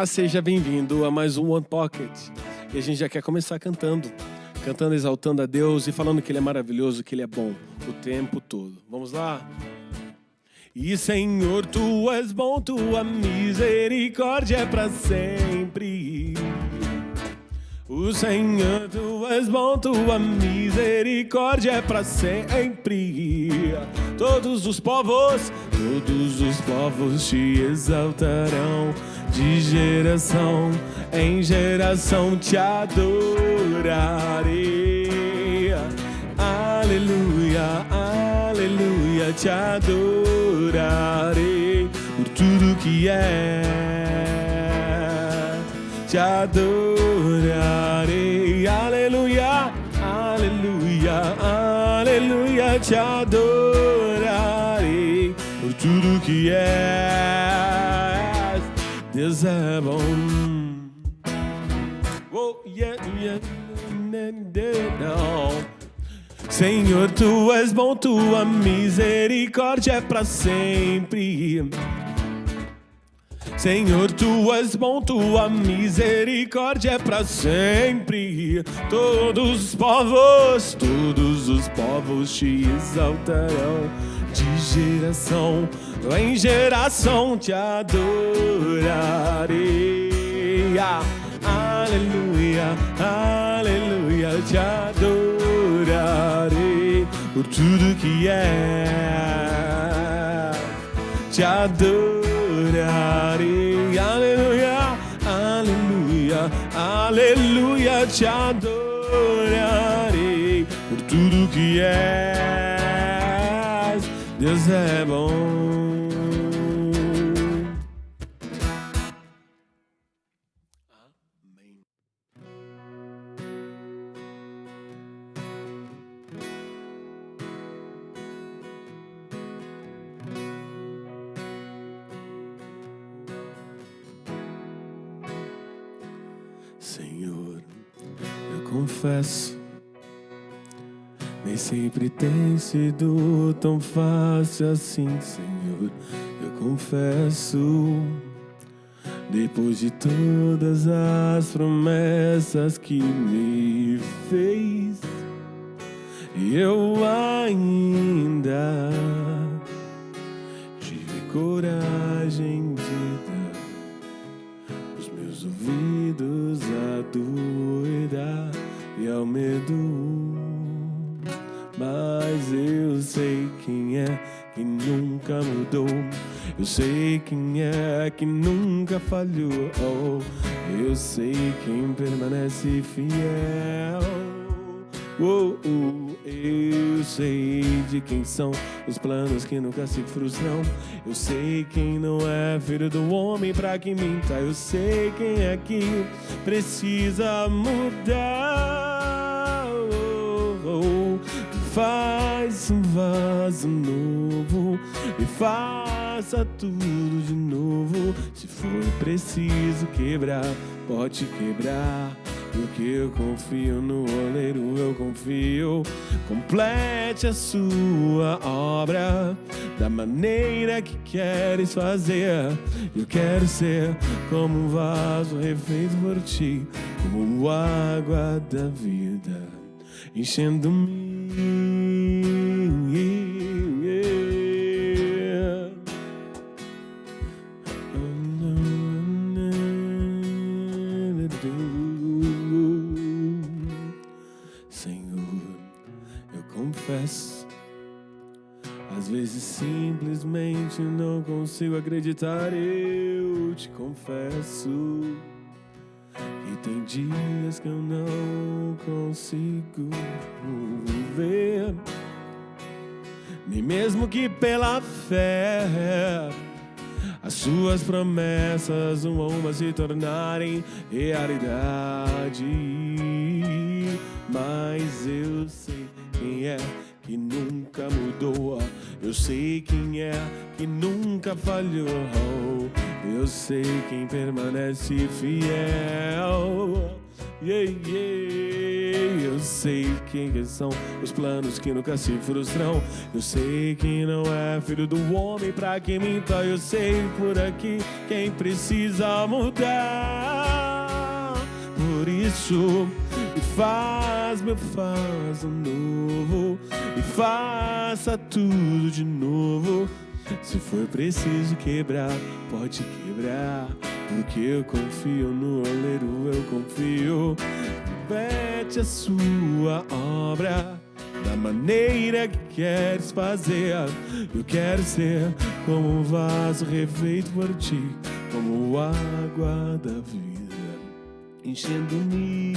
Olá, seja bem-vindo a mais um One Pocket. E a gente já quer começar cantando, exaltando a Deus e falando que Ele é maravilhoso, que Ele é bom o tempo todo. Vamos lá? E Senhor, Tu és bom, Tua misericórdia é para sempre. O Senhor, Tu és bom, Tua misericórdia é para sempre. Todos os povos te exaltarão, de geração em geração te adorarei. Aleluia, aleluia, te adorarei por tudo que é, te adorarei. Aleluia, aleluia, aleluia, te adorarei por tudo que é. Deus é bom. Oh, yeah, yeah, yeah. Senhor, Tu és bom, Tua misericórdia é para sempre. Senhor, Tu és bom, Tua misericórdia é para sempre. Todos os povos te exaltarão, de geração em geração te adorarei. Aleluia, aleluia, te adorarei por tudo que é, te adorarei. Aleluia, aleluia, aleluia, te adorarei por tudo que é. Deus é bom. Amém. Senhor, eu confesso, nem sempre tem sido tão fácil assim, Senhor. Eu confesso, depois de todas as promessas que me fez, eu ainda tive coragem de dar os meus ouvidos à dúvida e ao medo. Mas eu sei quem é que nunca mudou, eu sei quem é que nunca falhou, eu sei quem permanece fiel. Eu sei de quem são os planos que nunca se frustram, eu sei quem não é filho do homem pra que minta, eu sei quem é que precisa mudar. Faz um vaso novo e faça tudo de novo. Se for preciso quebrar, pode quebrar, porque eu confio no oleiro, eu confio. Complete a sua obra da maneira que queres fazer. Eu quero ser como um vaso refeito por ti, como água da vida enchendo-me. Senhor, eu confesso, às vezes simplesmente não consigo acreditar. Eu te confesso que tem dias que eu não consigo ver, nem mesmo que pela fé as suas promessas uma a uma se tornarem realidade. Mas eu sei quem é que nunca mudou, eu sei quem é que nunca falhou, eu sei quem permanece fiel. Yeah, yeah, Eu sei que são os planos que nunca se frustram. Eu sei que não é filho do homem pra que minta. Eu sei por aqui quem precisa mudar. Por isso, me faz um novo. E faça tudo de novo. Se for preciso quebrar, pode quebrar. Porque eu confio no oleiro, eu confio. Repete a sua obra da maneira que queres fazer. Eu quero ser como um vaso refeito por ti, como água da vida, enchendo-me.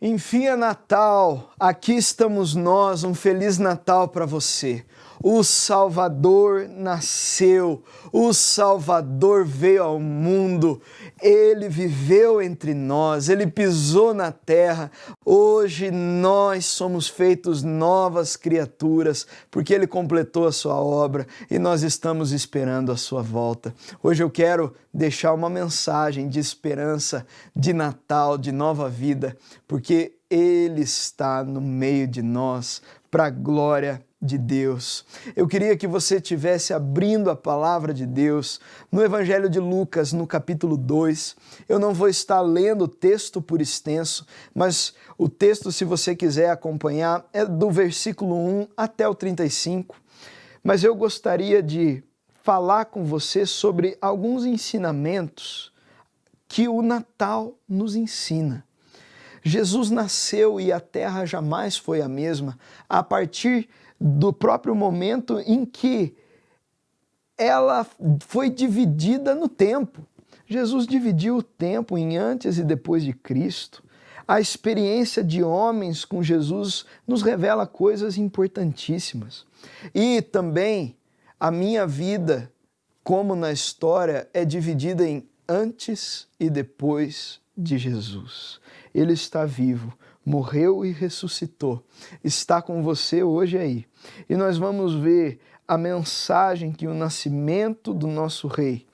Enfim, é Natal, aqui estamos nós, um Feliz Natal para você. O Salvador nasceu, o Salvador veio ao mundo, Ele viveu entre nós, Ele pisou na terra. Hoje nós somos feitos novas criaturas, porque Ele completou a sua obra e nós estamos esperando a sua volta. Hoje eu quero deixar uma mensagem de esperança, de Natal, de nova vida, porque Ele está no meio de nós, para a glória de Deus. Eu queria que você estivesse abrindo a palavra de Deus no Evangelho de Lucas, no capítulo 2. Eu não vou estar lendo o texto por extenso, mas o texto, se você quiser acompanhar, é do versículo 1 até o 35. Mas eu gostaria de falar com você sobre alguns ensinamentos que o Natal nos ensina. Jesus nasceu e a terra jamais foi a mesma a partir do próprio momento em que ela foi dividida no tempo. Jesus dividiu o tempo em antes e depois de Cristo. A experiência de homens com Jesus nos revela coisas importantíssimas. E também a minha vida, como na história, é dividida em antes e depois de Jesus. Ele está vivo, morreu e ressuscitou. Está com você hoje aí. E nós vamos ver a mensagem que o nascimento do nosso Rei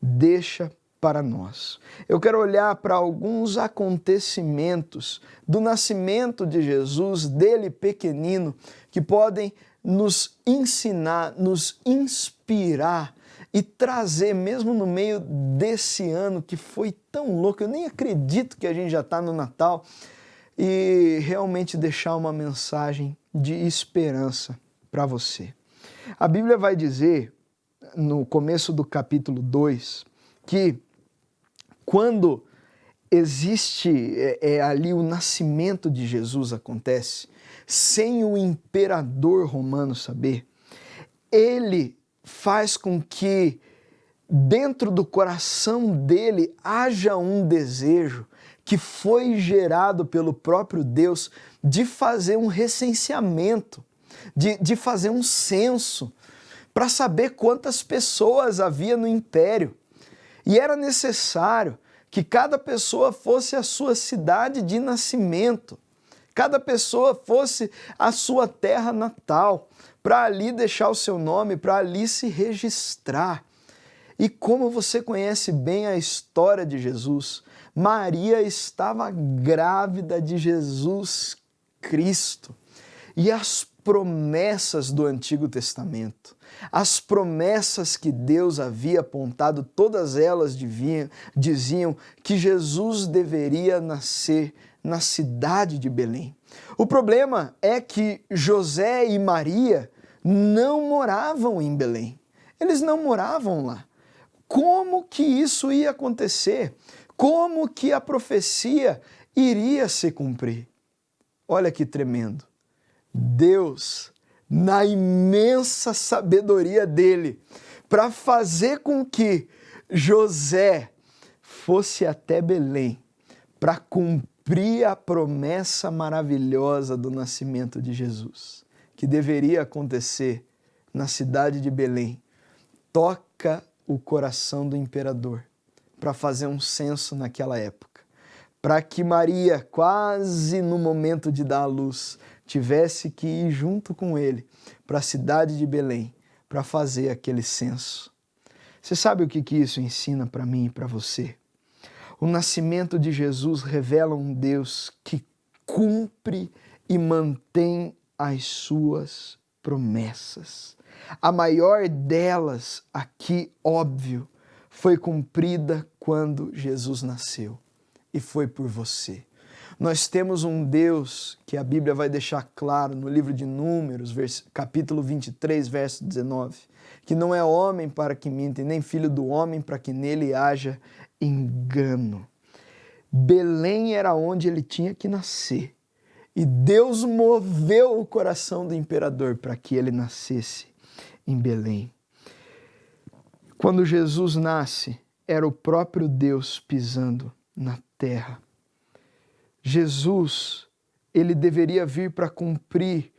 deixa para nós. Eu quero olhar para alguns acontecimentos do nascimento de Jesus, dele pequenino, que podem nos ensinar, nos inspirar e trazer, mesmo no meio desse ano que foi tão louco, eu nem acredito que a gente já está no Natal, e realmente deixar uma mensagem de esperança para você. A Bíblia vai dizer, no começo do capítulo 2, que quando existe ali o nascimento de Jesus acontece, sem o imperador romano saber, ele faz com que dentro do coração dele haja um desejo que foi gerado pelo próprio Deus de fazer um recenseamento, de fazer um censo, para saber quantas pessoas havia no império. E era necessário que cada pessoa fosse a sua cidade de nascimento, cada pessoa fosse a sua terra natal, para ali deixar o seu nome, para ali se registrar. E como você conhece bem a história de Jesus, Maria estava grávida de Jesus Cristo. E as promessas do Antigo Testamento, as promessas que Deus havia apontado, todas elas diziam que Jesus deveria nascer na cidade de Belém. O problema é que José e Maria não moravam em Belém. Eles não moravam lá. Como que isso ia acontecer? Como que a profecia iria se cumprir? Olha que tremendo. Deus, na imensa sabedoria dele, para fazer com que José fosse até Belém, para cumprir a promessa maravilhosa do nascimento de Jesus, que deveria acontecer na cidade de Belém, toca o coração do imperador para fazer um censo naquela época, para que Maria, quase no momento de dar à luz, tivesse que ir junto com ele para a cidade de Belém para fazer aquele censo. Você sabe o que isso ensina para mim e para você? O nascimento de Jesus revela um Deus que cumpre e mantém as suas promessas. A maior delas, aqui óbvio, foi cumprida quando Jesus nasceu, e foi por você. Nós temos um Deus que a Bíblia vai deixar claro no livro de Números, capítulo 23, verso 19, que não é homem para que minta, e nem filho do homem para que nele haja engano. Belém era onde ele tinha que nascer, e Deus moveu o coração do imperador para que ele nascesse em Belém. Quando Jesus nasce, era o próprio Deus pisando na terra. Jesus, ele deveria vir para cumprir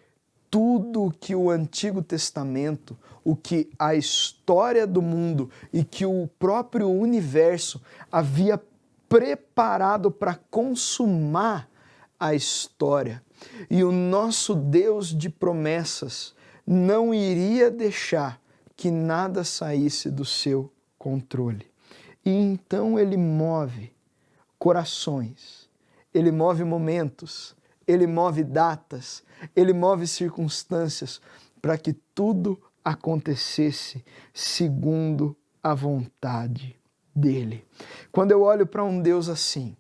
tudo o que o Antigo Testamento, o que a história do mundo e que o próprio universo havia preparado para consumar a história. E o nosso Deus de promessas não iria deixar que nada saísse do seu controle. E então ele move corações, ele move momentos, ele move datas, ele move circunstâncias para que tudo acontecesse segundo a vontade dele. Quando eu olho para um Deus assim,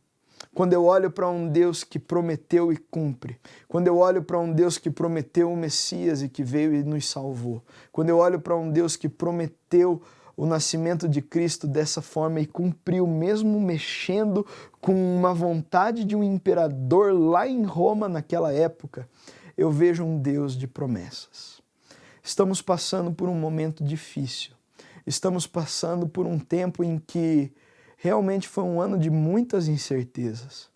quando eu olho para um Deus que prometeu e cumpre, quando eu olho para um Deus que prometeu o Messias e que veio e nos salvou, quando eu olho para um Deus que prometeu o nascimento de Cristo dessa forma e cumpriu, mesmo mexendo com uma vontade de um imperador lá em Roma naquela época, eu vejo um Deus de promessas. Estamos passando por um momento difícil. Estamos passando por um tempo em que realmente foi um ano de muitas incertezas.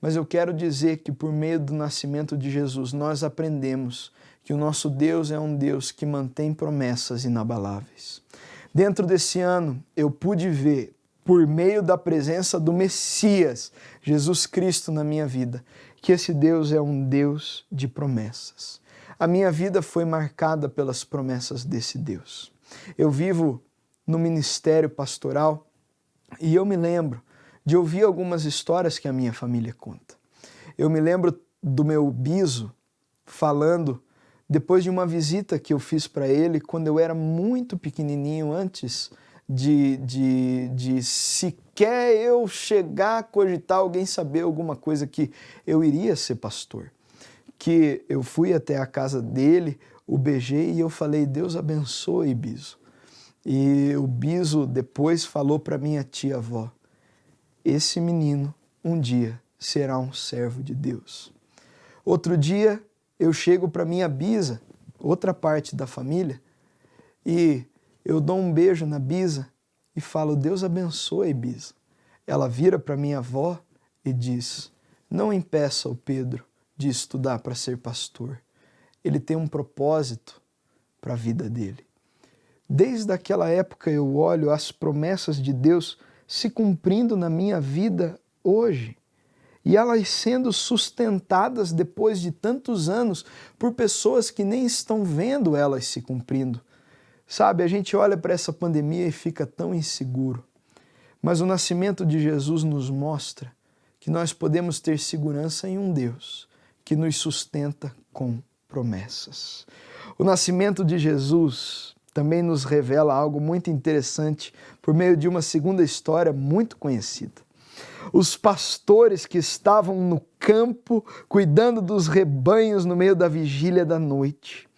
Mas eu quero dizer que por meio do nascimento de Jesus nós aprendemos que o nosso Deus é um Deus que mantém promessas inabaláveis. Dentro desse ano eu pude ver, por meio da presença do Messias, Jesus Cristo na minha vida, que esse Deus é um Deus de promessas. A minha vida foi marcada pelas promessas desse Deus. Eu vivo no ministério pastoral e eu me lembro de ouvir algumas histórias que a minha família conta. Eu me lembro do meu bisavô falando, depois de uma visita que eu fiz para ele, quando eu era muito pequenininho, antes de sequer eu chegar a cogitar alguém saber alguma coisa que eu iria ser pastor. Que eu fui até a casa dele, o beijei e eu falei, Deus abençoe, bisavô. E o bisavô depois falou para minha tia-avó, esse menino um dia será um servo de Deus. Outro dia eu chego para minha bisa, outra parte da família, e eu dou um beijo na bisa e falo, Deus abençoe, bisa. Ela vira para minha avó e diz, não impeça o Pedro de estudar para ser pastor. Ele tem um propósito para a vida dele. Desde aquela época eu olho as promessas de Deus se cumprindo na minha vida hoje. E elas sendo sustentadas depois de tantos anos por pessoas que nem estão vendo elas se cumprindo. Sabe, a gente olha para essa pandemia e fica tão inseguro. Mas o nascimento de Jesus nos mostra que nós podemos ter segurança em um Deus que nos sustenta com promessas. O nascimento de Jesus também nos revela algo muito interessante por meio de uma segunda história muito conhecida. Os pastores que estavam no campo cuidando dos rebanhos no meio da vigília da noite.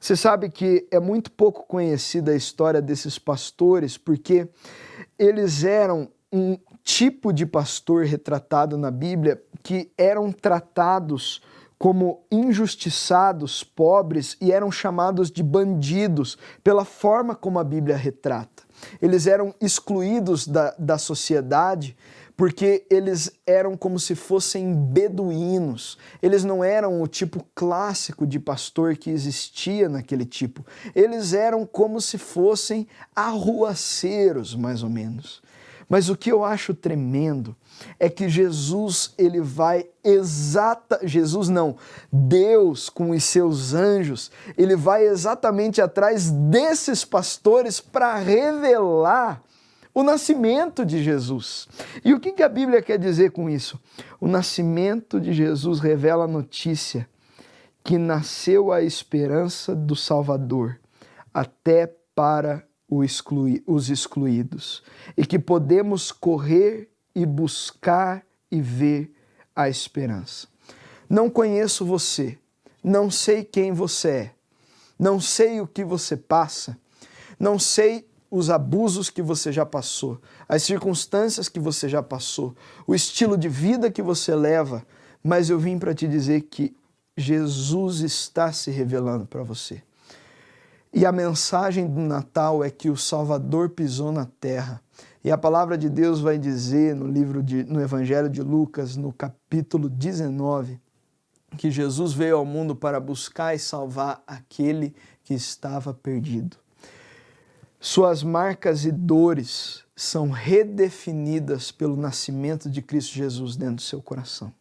Você sabe que é muito pouco conhecida a história desses pastores porque eles eram um tipo de pastor retratado na Bíblia que eram tratados como injustiçados, pobres e eram chamados de bandidos pela forma como a Bíblia retrata. Eles eram excluídos da sociedade porque eles eram como se fossem beduínos. Eles não eram o tipo clássico de pastor que existia naquele tipo. Eles eram como se fossem arruaceiros, mais ou menos. Mas o que eu acho tremendo é que Jesus Deus com os seus anjos, ele vai exatamente atrás desses pastores para revelar o nascimento de Jesus. E o que a Bíblia quer dizer com isso? O nascimento de Jesus revela a notícia que nasceu a esperança do Salvador, até para os excluídos, e que podemos correr e buscar e ver a esperança. Não conheço você, não sei quem você é, não sei o que você passa, não sei os abusos que você já passou, as circunstâncias que você já passou, o estilo de vida que você leva, mas eu vim para te dizer que Jesus está se revelando para você. E a mensagem do Natal é que o Salvador pisou na terra. E a palavra de Deus vai dizer no Evangelho de Lucas, no capítulo 19, que Jesus veio ao mundo para buscar e salvar aquele que estava perdido. Suas marcas e dores são redefinidas pelo nascimento de Cristo Jesus dentro do seu coração.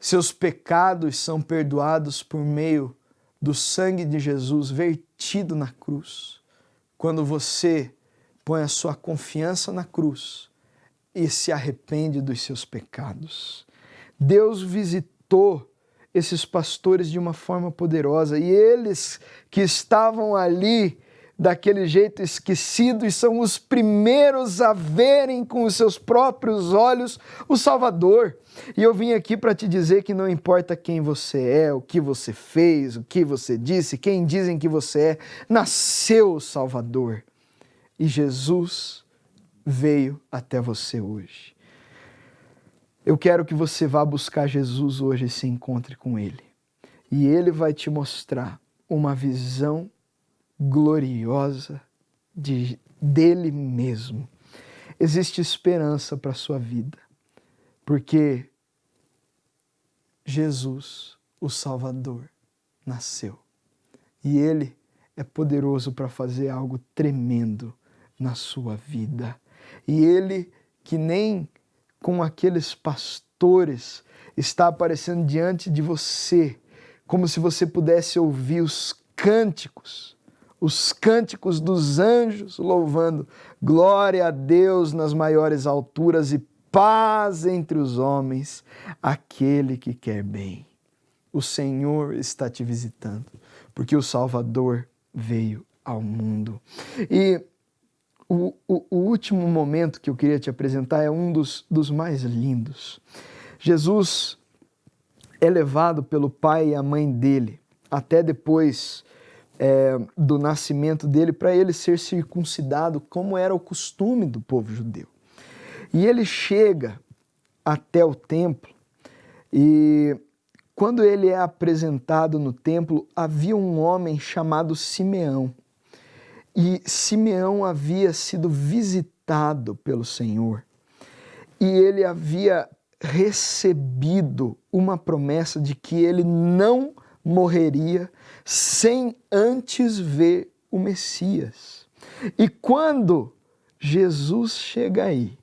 Seus pecados são perdoados por meio do sangue de Jesus vertido na cruz. Quando você põe a sua confiança na cruz e se arrepende dos seus pecados. Deus visitou esses pastores de uma forma poderosa e eles que estavam ali daquele jeito esquecidos são os primeiros a verem com os seus próprios olhos o Salvador. E eu vim aqui para te dizer que não importa quem você é, o que você fez, o que você disse, quem dizem que você é, nasceu o Salvador. E Jesus veio até você hoje. Eu quero que você vá buscar Jesus hoje e se encontre com Ele. E Ele vai te mostrar uma visão gloriosa dele mesmo. Existe esperança para a sua vida, porque Jesus, o Salvador, nasceu. E Ele é poderoso para fazer algo tremendo na sua vida. E Ele, que nem com aqueles pastores, está aparecendo diante de você, como se você pudesse ouvir os cânticos dos anjos louvando glória a Deus nas maiores alturas e paz entre os homens, aquele que quer bem. O Senhor está te visitando, porque o Salvador veio ao mundo. E o último momento que eu queria te apresentar é um dos mais lindos. Jesus é levado pelo pai e a mãe dele, até depois do nascimento dele, para ele ser circuncidado, como era o costume do povo judeu. E ele chega até o templo e quando ele é apresentado no templo, havia um homem chamado Simeão. E Simeão havia sido visitado pelo Senhor e ele havia recebido uma promessa de que ele não morreria sem antes ver o Messias. E quando Jesus chega aí,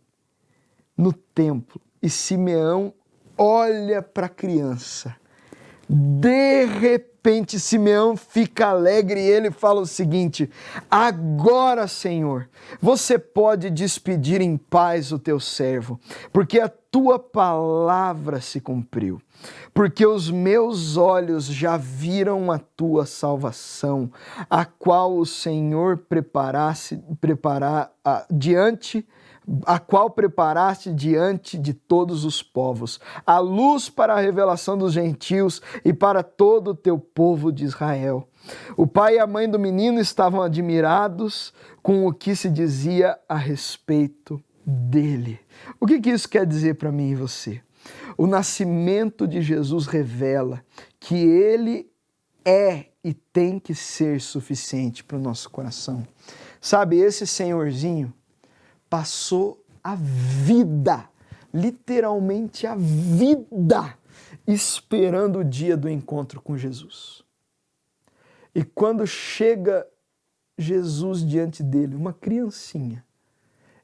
no templo, e Simeão olha para a criança, de repente Simeão fica alegre e ele fala o seguinte: agora, Senhor, você pode despedir em paz o teu servo, porque a tua palavra se cumpriu. Porque os meus olhos já viram a tua salvação, a qual o Senhor preparaste diante de todos os povos, a luz para a revelação dos gentios e para todo o teu povo de Israel. O pai e a mãe do menino estavam admirados com o que se dizia a respeito dele. O que isso quer dizer para mim e você? O nascimento de Jesus revela que ele é e tem que ser suficiente para o nosso coração. Sabe, esse senhorzinho passou a vida, literalmente a vida, esperando o dia do encontro com Jesus. E quando chega Jesus diante dele, uma criancinha,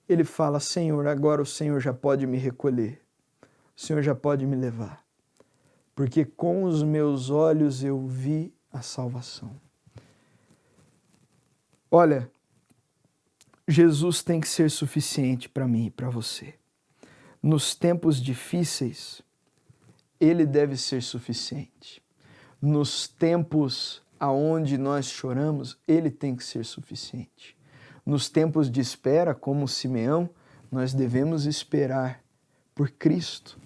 ele fala: Senhor, agora o Senhor já pode me recolher, o Senhor já pode me levar, porque com os meus olhos eu vi a salvação. Olha, Jesus tem que ser suficiente para mim e para você. Nos tempos difíceis, Ele deve ser suficiente. Nos tempos aonde nós choramos, Ele tem que ser suficiente. Nos tempos de espera, como Simeão, nós devemos esperar por Cristo,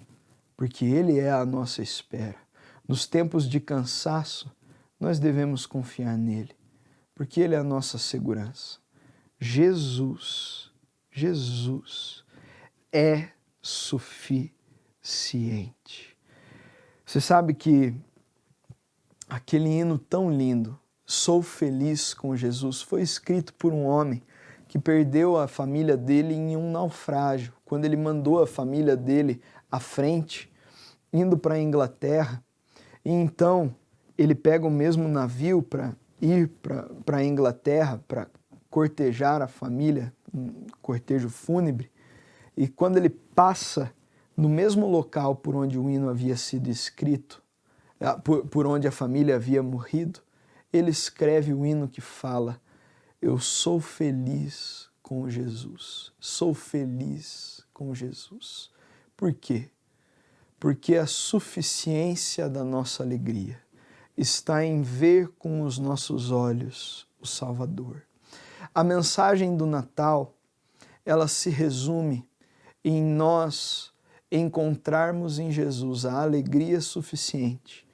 porque Ele é a nossa espera. Nos tempos de cansaço, nós devemos confiar nele, porque Ele é a nossa segurança. Jesus é suficiente. Você sabe que aquele hino tão lindo, Sou Feliz com Jesus, foi escrito por um homem que perdeu a família dele em um naufrágio, quando ele mandou a família dele à frente, indo para a Inglaterra. E então ele pega o mesmo navio para ir para a Inglaterra, para cortejar a família, um cortejo fúnebre. E quando ele passa no mesmo local por onde o hino havia sido escrito, por onde a família havia morrido, ele escreve o hino que fala: eu sou feliz com Jesus, sou feliz com Jesus. Por quê? Porque a suficiência da nossa alegria está em ver com os nossos olhos o Salvador. A mensagem do Natal, ela se resume em nós encontrarmos em Jesus a alegria suficiente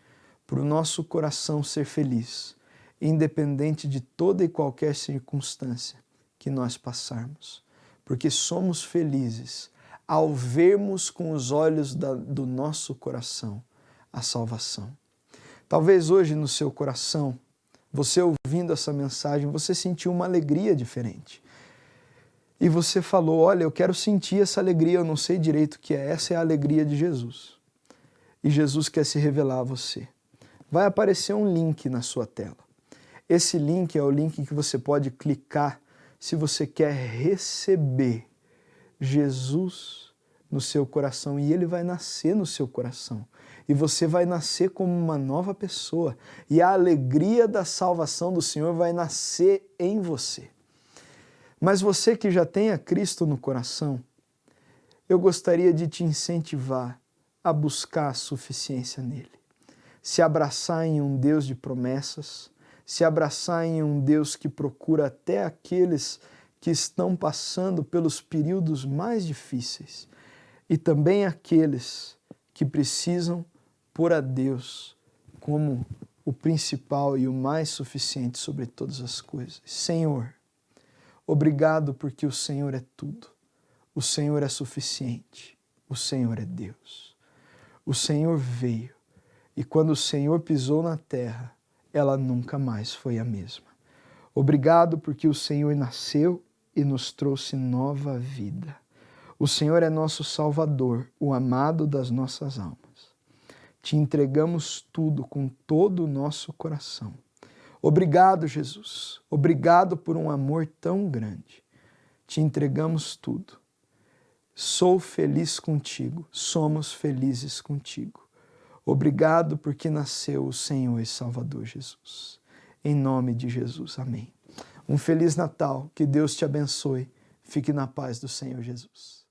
para o nosso coração ser feliz, independente de toda e qualquer circunstância que nós passarmos, porque somos felizes ao vermos com os olhos do nosso coração a salvação. Talvez hoje no seu coração, você ouvindo essa mensagem, você sentiu uma alegria diferente. E você falou: olha, eu quero sentir essa alegria, eu não sei direito o que é, essa é a alegria de Jesus. E Jesus quer se revelar a você. Vai aparecer um link na sua tela. Esse link é o link que você pode clicar se você quer receber Jesus no seu coração, e ele vai nascer no seu coração. E você vai nascer como uma nova pessoa, e a alegria da salvação do Senhor vai nascer em você. Mas você que já tem a Cristo no coração, eu gostaria de te incentivar a buscar a suficiência nele. Se abraçar em um Deus de promessas, se abraçar em um Deus que procura até aqueles que estão passando pelos períodos mais difíceis e também aqueles que precisam pôr a Deus como o principal e o mais suficiente sobre todas as coisas. Senhor, obrigado porque o Senhor é tudo. O Senhor é suficiente. O Senhor é Deus. O Senhor veio e quando o Senhor pisou na terra, ela nunca mais foi a mesma. Obrigado porque o Senhor nasceu e nos trouxe nova vida. O Senhor é nosso Salvador, o amado das nossas almas. Te entregamos tudo com todo o nosso coração. Obrigado, Jesus. Obrigado por um amor tão grande. Te entregamos tudo. Sou feliz contigo. Somos felizes contigo. Obrigado porque nasceu o Senhor e Salvador Jesus. Em nome de Jesus, amém. Um Feliz Natal, que Deus te abençoe. Fique na paz do Senhor Jesus.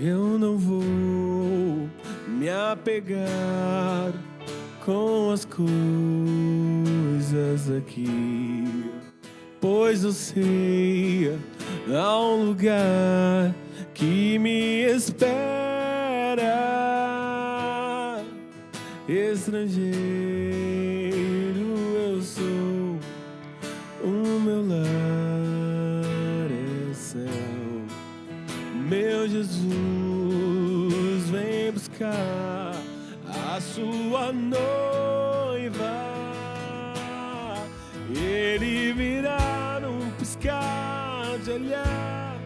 Eu não vou me apegar com as coisas aqui, pois eu sei há um lugar que me espera. Estrangeiro eu sou, o meu lar é céu. Meu Jesus vem buscar a sua noiva. Ele virá num piscar de olhar.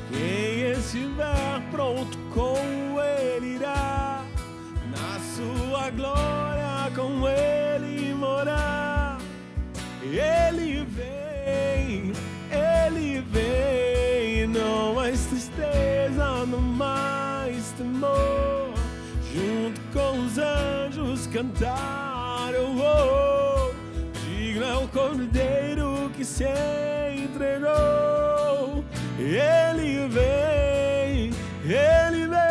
Quem estiver pronto com ele irá, na sua glória com ele morar. Ele vem, não mais tristeza, não mais temor. Junto com os anjos cantar, oh, oh. Digno é o Cordeiro que se entregou. Ele vem, ele vem.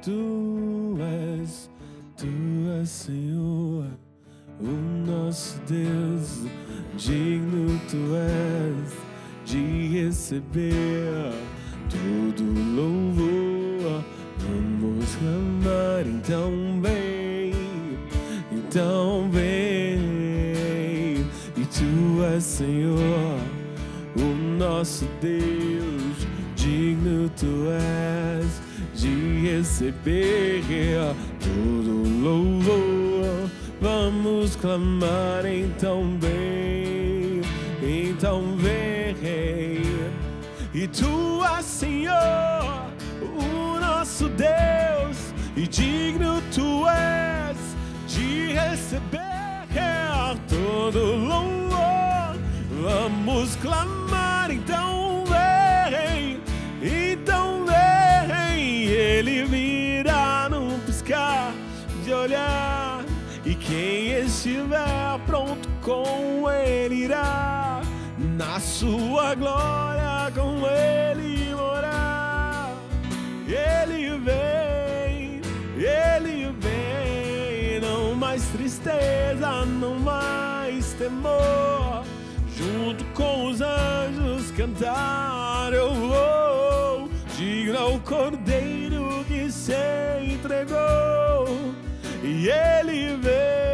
Tu és, Senhor, o nosso Deus, digno tu és de receber todo louvor. Vamos clamar, então vem, e tu és, Senhor, o nosso Deus, digno tu és de receber todo louvor. Vamos clamar, então vem, e tu és, Senhor, o nosso Deus, e digno tu és de receber todo louvor. Vamos clamar, então vem, ele virá num piscar de olhar. E quem estiver pronto com ele irá, na sua glória com ele morar. Ele vem, não mais tristeza, não mais temor. Junto com os anjos cantar, oh, oh. Digno é o Cordeiro que se entregou. E ele vem.